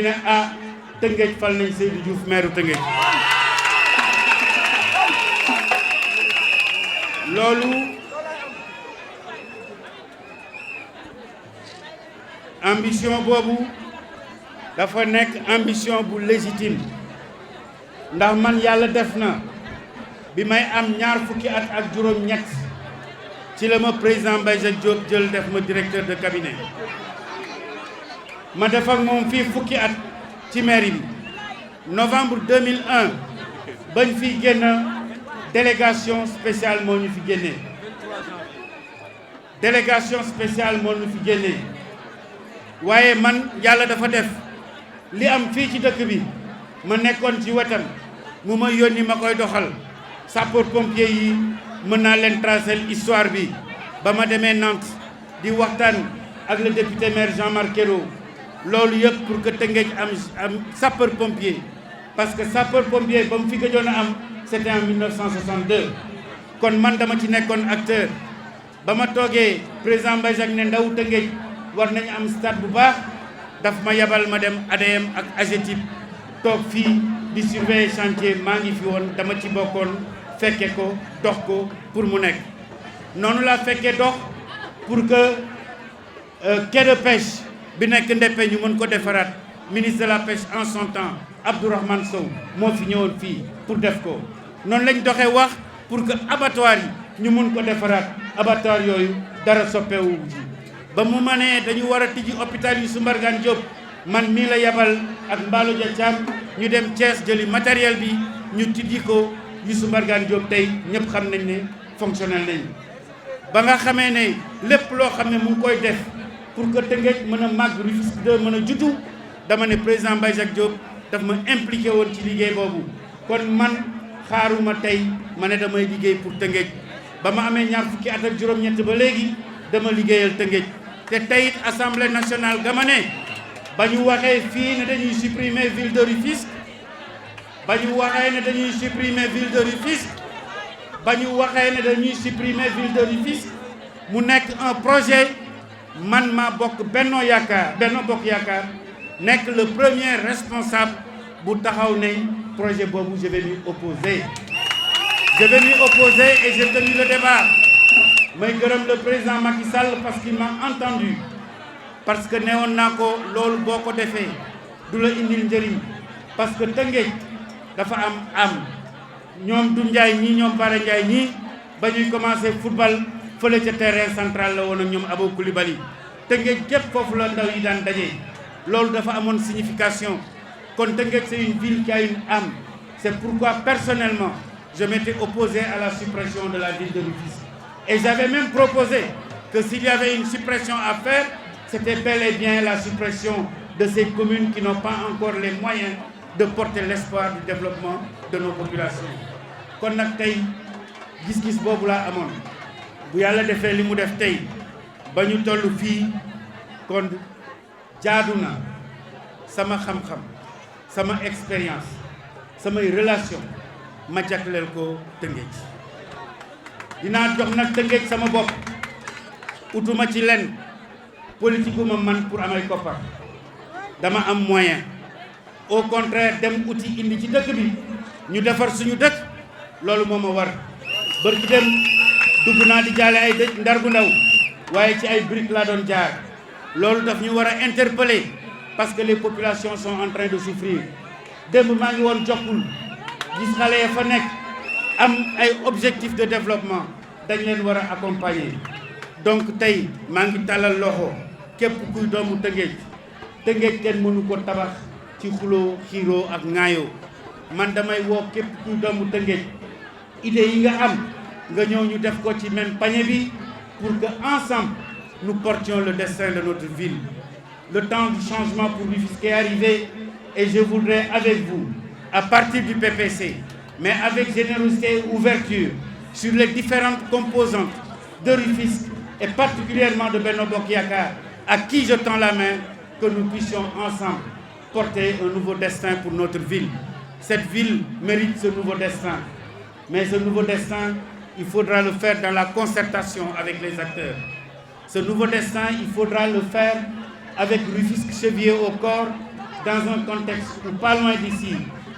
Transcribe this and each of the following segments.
ñu ne ah Tëngéej fal nañ Seydou Diouf maire Tëngéej loolu ambition boobu dafa nekk ambition bu légitime ndax man yàlla def na bi may am ñaar fukki at ak juróom-ñett ci la ma président Mbaye Jacques Diop jël def ma directeur de cabinet ma def ak moom fii fukki at ci mairie bi novembre 2001 bañ fiy génn délégation spéciale moo ñu fi génnee délégation spéciale moo ñu fi génnee waaye man yàlla dafa def li am fii ci dëkk bi ma nekkoon ci wetam mu ma yónni ma koy doxal sapeur pompier yi mën naa leen tracer histoire bi ba ma demee Nantes di waxtaan ak le député maire Jean-Marc Ayrault loolu yëpp pour que Tëngéej am sapeur pompier parce que sapeur pompier ba mu fi gëjoon a am c'était en 1962 kon man dama ci nekkoon acteur ba ma toogee président Mbaye Jacques ne ndaw Tëngéej war nañu am stade bu baax daf ma yabal ma dem ADM ak AGETIP toog fii di surveiller chantier maa ngi fi woon dama ci bokkoon fekke ko dox ko pour mu nekk noonu laa fekkee dox pour que quai de pêche bi nekk Ndeppe ñu mën ko defaraat ministre de la pêche en son temps Abdourahmane Sow moo fi ñëwoon fii pour def ko noonu lañ doxee wax pour que abattoir yi ñu mën ko defaraat abattoir yooyu dara soppeewu ji ba mu ma nee dañu war a tijji hôpital yu Mbargane Diop man mii la yabal ak Mballo Dia Thiam ñu dem Thiès jëli matériel bi ñu tijji ko yu Mbargane Diop tey ñëpp xam nañ ne fonctionnel nañ ba nga xamee ne lépp loo xam ne mu ngi koy def pour que Tëngéej mën a màgg Rufisque 2 mën a juddu dama ne président Mbaye Jacques Diop daf ma impliqué woon ci liggéey boobu kon man xaaruma tey ma ne damay liggéey pour Tëngéej ba ma amee ñaar fukki at ak juróom-ñett ba léegi dama liggéeyal Tëngéej te tey it assemblée nationale gama ne ba ñu waxee fii ne dañuy supprimer ville de Rufisque ba ñu waxee ne dañuy supprimer ville de Rufisque ba ñu waxee ne dañuy supprimer ville de Rufisque mu nekk un projet man maa bokk Benno Bokk Yaakaar nekk le premier responsable bu taxaw ne projet boobu je vais m'y opposer et j'ai tenu le débat may gërëm le président Macky Sall parce qu'il m'a entendu parce que newoon naa ko loolu boo ko defee du la indil njëriñ parce que Tëngéej dafa am ñoom du Ndiaye ñii ñoom Bara Ndiaye ñii ba ñuy commencé football fële ca terrain central la woon ak ñoom Abo Coulibaly Tëngéej gépp foofu la ndaw yi daan daje loolu dafa amoon signification kon Tëngéej c'est une ville qui a une âme c'est pourquoi personnellement je m'étais opposé à la suppression de la ville de Rufisque et j'avais même proposé que s'il y avait une suppression à faire c'était bel et bien la suppression de ces communes qui n'ont pas encore les moyens de porter l'espoir du développement de nos populations kon nag tey gis-gis boobu laa amoon bu yàlla defee li mu def tey ba ñu toll fii kon jaadu na sama xam-xam sama expérience samay relation ma jagleel ko Tëngéej dinaa jox nag Tëngéej sama bopp utuma ci len politique ma man pour amay koppar dama am moyen au contraire dem uti indi ci dëkk bi ñu defar suñu dëkk loolu moo ma war bërki dem dugg naa di jaale ay dëj Ndar bu ndaw waaye ci ay briques laa doon jaar loolu daf ñu war a interpeller parce que les populations sont en train de souffrir démb maa ngi woon Jokkul gis xale ya fa nekk am ay objectifs de développement dañ leen war a accompagner donc tey maa ngi tàllal loxo képp kuy doomu Tëngéej kenn mënu ko tabax ci xuloo xiiroo ak ŋaayoo man damay woo képp kuy doomu Tëngéej idée yi nga am nga ñëw ñu def ko ci même panier bi pour que ensemble nous portions le destin de notre ville. Le temps du changement pour Rufisque est arrivé et je voudrais avec vous, à partir du PPC, mais avec générosité et ouverture sur les différentes composantes de Rufisque et particulièrement de Benno Bokk Yaakaar, à qui je tends la main, que nous puissions ensemble porter un nouveau destin pour notre ville. Cette ville mérite ce nouveau destin. Mais ce nouveau destin, il faudra le faire dans la concertation avec les acteurs. Ce nouveau destin, il faudra le faire avec Rufisque chevillé au corps, dans un contexte où, pas loin d'ici,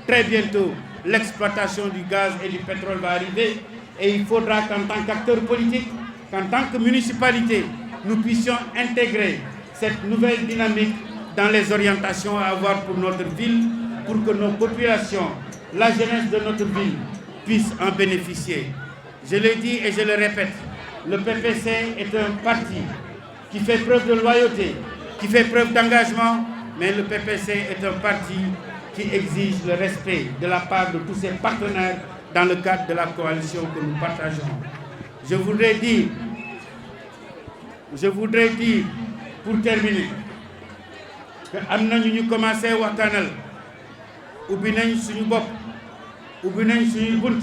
très bientôt, l'exploitation du gaz et du pétrole va arriver. Et il faudra qu'en tant qu'acteur politique, qu'en tant que municipalité, nous puissions intégrer cette nouvelle dynamique dans les orientations à avoir pour notre ville, pour que nos populations, la jeunesse de notre ville, puissent en bénéficier. Je l'ai dit et je le répète, le PPC est un parti qui fait preuve de loyauté, qui fait preuve d'engagement, mais le PPC est un parti qui exige le respect de la part de tous ses partenaires dans le cadre de la coalition que nous partageons. Je voudrais dire, pour terminer, que am na ñu commencé waxtaanal ubbi nañ suñu bopp ubbi nañ suñuy bunt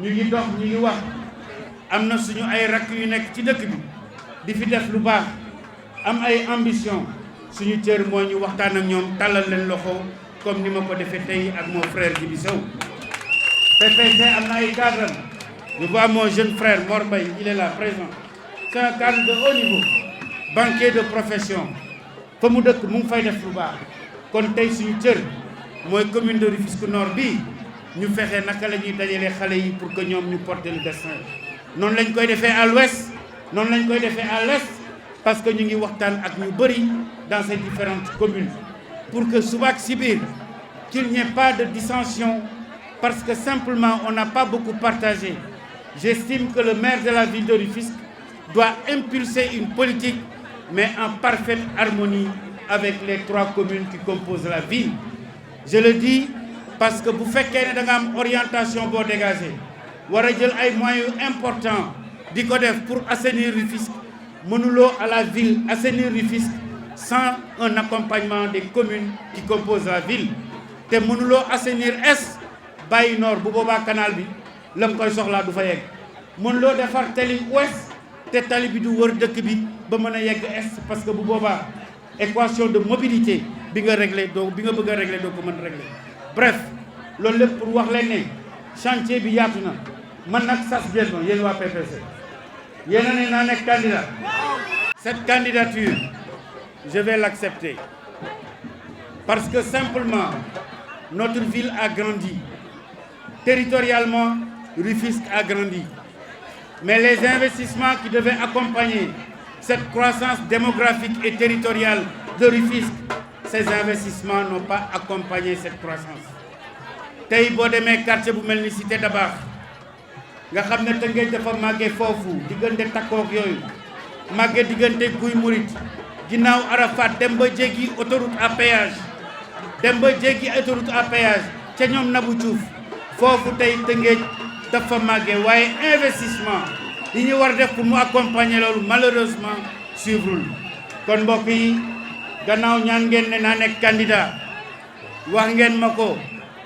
ñu ngi dox ñu ngi wax am na suñu ay rakk yu nekk ci dëkk bi di fi def lu baax am ay ambition suñu cër mooy ñu waxtaan ak ñoom tàllal leen loxo comme ni ma ko defee tey ak mon frère Djibi Sow. PPC am na ay cadre. Je vois mon jeune frère Mor Mbaye, il est là présent. C'est un cadre de haut niveau, banquier de profession. fa mu dëkk mu ngi fay def lu baax kon tey suñu cër mooy commune de Rufisque Nord bi ñu fexe naka la ñuy dajalee xale yi pour que ñoom ñu porter le destin. noonu lañ koy defee à l'ouest noonu lañ koy defee à l'est parce que ñu ngi waxtaan ak ñu bëri dans ces différentes communes pour que suba ak si biir qu'il n'y ait pas de dissension parce que simplement on n'a pas beaucoup partagé. J'estime que le maire de la ville de Rufisque doit impulser une politique mais en parfaite harmonie avec les 3 communes qui composent la ville. Je le dis parce que bu fekkee ne da nga am orientation boo dégagé war a jël ay moyens importants di ko def pour assainir Rufisque mënuloo à la ville assainir Rufisque sans un accompagnement des communes qui composent la ville te mënuloo assainir est bàyyi nord bu boobaa canal bi la mu koy soxlaa du fa yegg mënuloo defar tali ouest te tali bi du wër dëkk bi ba mën a yegg est parce que bu boobaa équation de mobilité bi nga réglé doo bi nga bëgg a réglé doo ko mën réglé. Bref loolu lépp pour wax leen ne chantier bi yaatu na man nag sas bien non yéen waa PPC yéen a ne naa nekk candidat. Cette candidature je vais l'accepter parce que simplement notre ville a grandi territorialement. Rufisque a grandi. Mais les investissements qui devaient accompagner cette croissance démographique et territoriale de Rufisque, ces investissements n'ont pas accompagné cette croissance. tey boo demee quartier bu mel ni Cité Dabakh nga xam ne Tëngéej dafa màggee foofu diggante takkook yooyu màggee diggante Guy Murit ginnaaw Arafat dem ba jéggi autoroute à péage ca ñoom Nabou Diouf foofu tey Tëngéej dafa màggee waaye investissement yi ñu war def pour mu accompagner loolu malheureusement suivrul kon mbokk yi gannaaw ñaan ngeen ne naa nekk candidat wax ngeen ma ko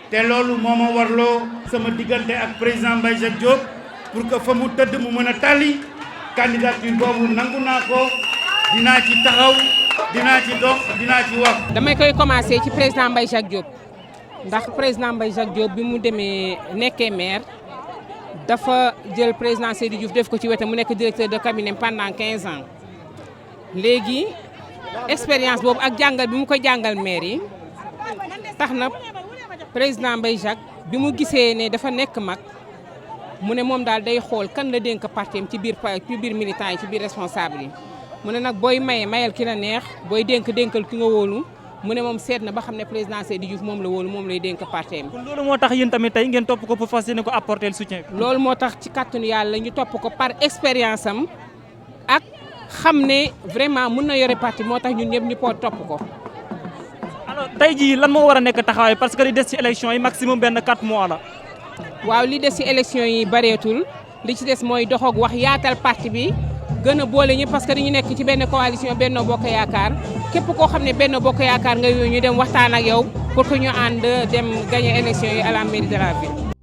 te loolu moo ma warloo sama diggante ak président Mbaye Jacques Diop pour que fa mu tëdd mu mën a tàlli candidature boobu nangu naa ko dinaa ci taxaw dinaa ci dox dinaa ci wax. damay koy commencer ci président Mbaye Jacques Diop ndax président Mbaye Jacques Diop bi mu demee nekkee maire. dafa jël président Seydou Diouf def ko ci wetam mu nekk directeur de cabinet pendant 15 ans léegi expérience boobu ak jàngal bi mu ko jàngal maire yi tax na président Mbaye Jacques bi mu gisee ne dafa nekk mag mu ne moom daal day xool kan la dénk parti am ci biir militant yi ci biir responsable yi mu ne nag booy mayal ki la neex booy dénkal ki nga wóolu mu ne moom seet na ba xam ne président Seydou Diouf moom la wóolu moom lay dénk parti am. kon loolu moo tax yéen tamit tey ngeen topp ko pour fas yéene ko apporter le soutien. loolu moo tax ci kàttanu yàlla ñu topp ko par expérience am ak xam ne vraiment mun na yore parti moo tax ñun ñëpp ñu ko topp ko. alors tey jii lan moo war a nekk taxawaay parce que li des ci élection yi maximum benn 4 mois la. waaw li des ci élection yi bareetul li ci des mooy dox ak wax yaatal parti bi. gën a boole ñëpp parce que dañu nekk ci benn coalition Benno Bokk Yaakaar képp koo xam ne Benno Bokk Yaakaar nga yooyu ñu dem waxtaan ak yow pour que ñu ànd dem gagner élection yi à la mairie de la ville.